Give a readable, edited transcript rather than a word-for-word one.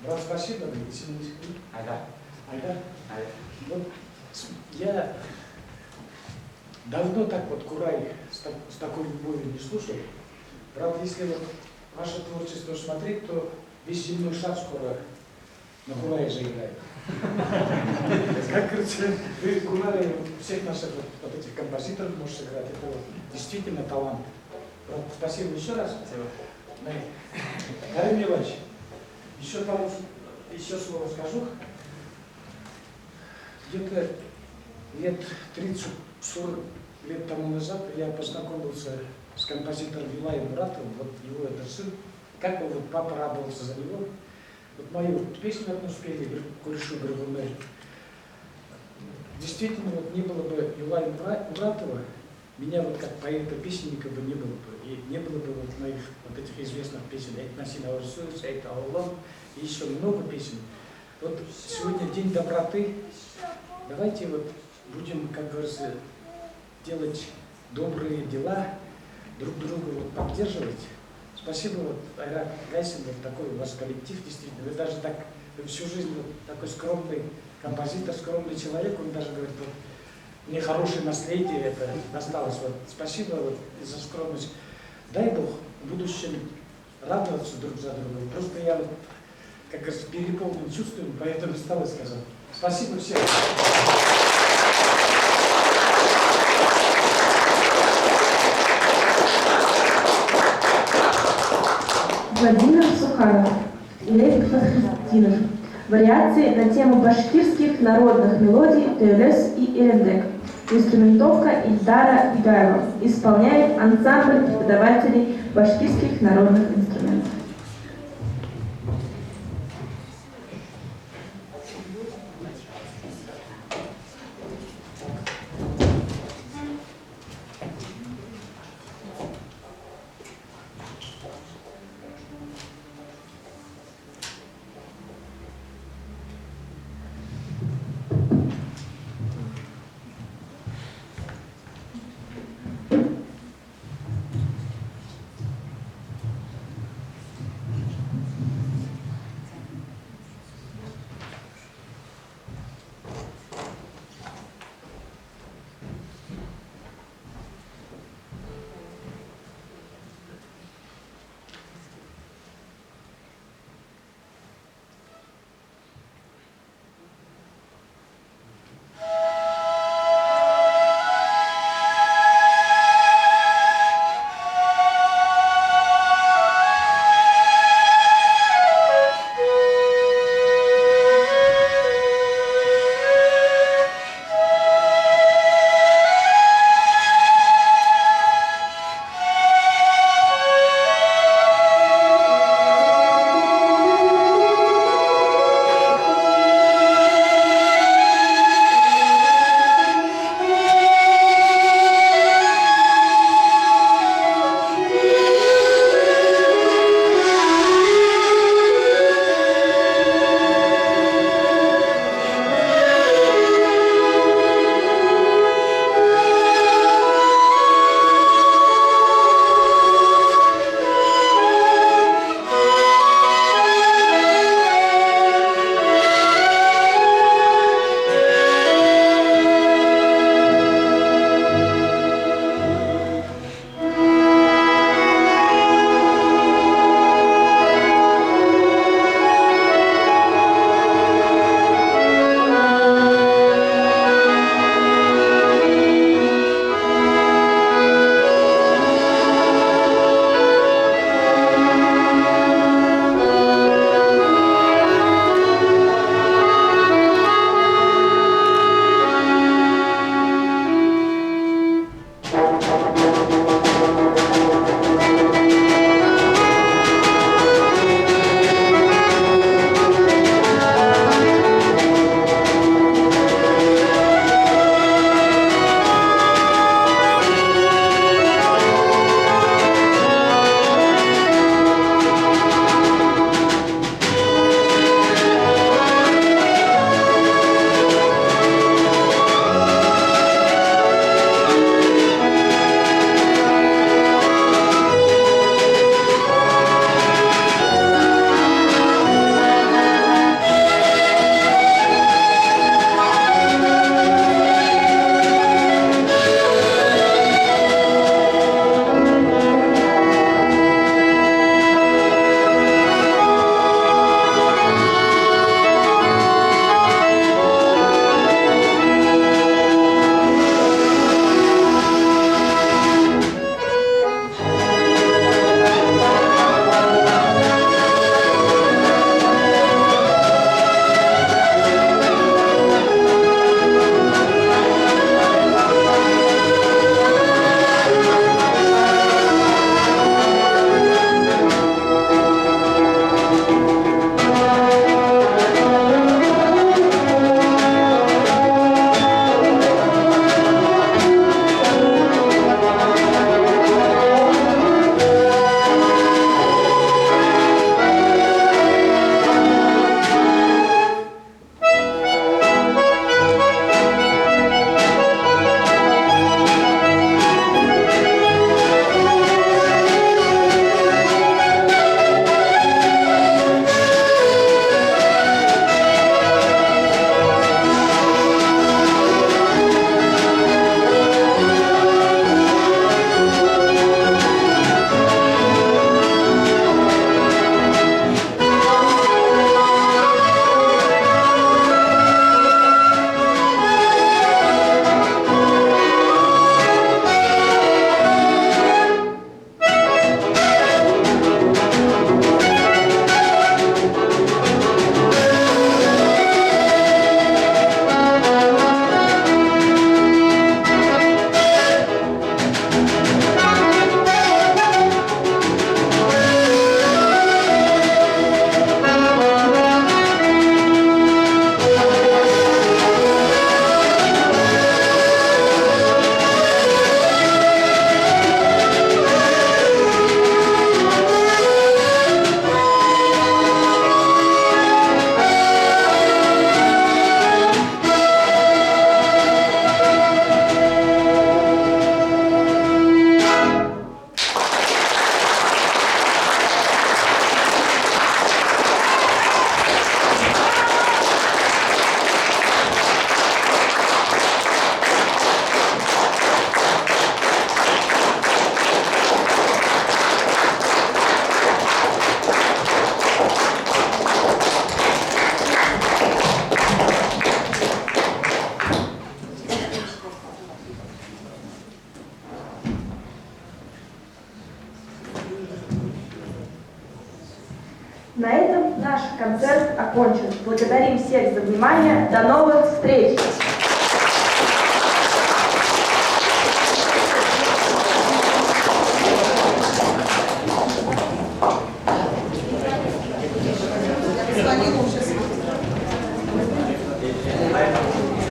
Брат, спасибо, Семенович. Айдар. Айдар. Айдар. Вот я давно так вот Курай с такой любовью не слушал. Правда, если вот ваше творчество смотреть, то весь земной шар скоро на Курае же играет. Как говорится, вы Курай всех наших вот этих композиторов можете сыграть. Это вот действительно талант. Брат, спасибо еще раз. Спасибо. Карим Иванович, еще слово скажу. Где-то лет 30-40 лет тому назад я познакомился с композитором Вилаем Муратовым, вот его это сын. Как бы вот папа радовался за него. Вот мою песню одну спели, Куришу Грабунель. Действительно, вот не было бы Вилая Муратова, меня вот как поэта-песенника бы не было бы. И не было бы вот моих вот этих известных песен «Эйт Насина Орсуис», «Эйт Аулам» и еще много песен. Вот сегодня День доброты. Давайте вот будем, как говорится, делать добрые дела, друг друга вот поддерживать. Спасибо, вот, Айрат Гайсин, вот такой у вас коллектив, действительно. Вы даже так, вы всю жизнь вот такой скромный композитор, скромный человек, он даже говорит, вот, мне хорошее наследие это досталось. Вот, спасибо вот, за скромность. Дай Бог в будущем радоваться друг за другом. Просто я вот, как говорится, переполнен чувствами, поэтому стал и сказал. Спасибо всем. Владимир Суханов, Лев Фахриддинов. Вариации на тему башкирских народных мелодий Теолес и Эрендек. Инструментовка Ильдара Бигаева. Исполняет ансамбль преподавателей башкирских народных инструментов. На этом наш концерт окончен. Благодарим всех за внимание. До новых встреч!